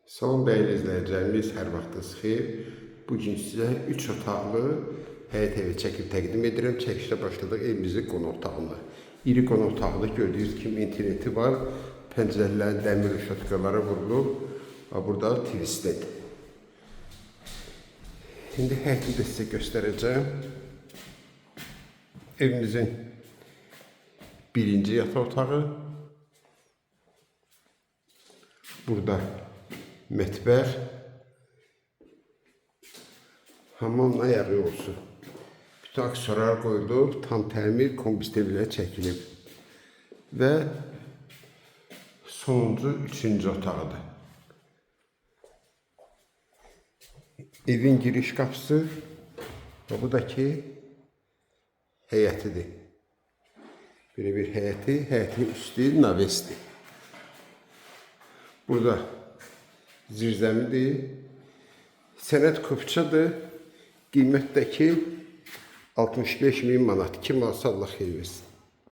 Salam dəyərli izləyicilərimiz, hər vaxtınız xeyir. Bugün sizə 3 otaqlı həyət evi çəkib təqdim edirəm. Çəkişdə başladıq evimizin qonaq otağında. İri qonaq otağında gördüyünüz kimi interneti var. Pəncərələrin dəmir rüşotkaları vurulub. Burada tvistdir. İndi həyətini də sizə göstərəcəm. Evimizin birinci yataq otağı. Burada mətbəx, hamamla yağı olsun. Bütün aksesuarlar qoyulub, tam təmir kombüstəblə çəkilib. Və sonuncu, üçüncü otağıdır. Evin giriş qapısı və bu da ki, həyətidir. Belə bir həyəti, həyətin üstü navesdir. Burada zirzəmidir, sənət kupçadır, qiymətdəki 65.000 manat. Kim alsa Allah xeyir versin.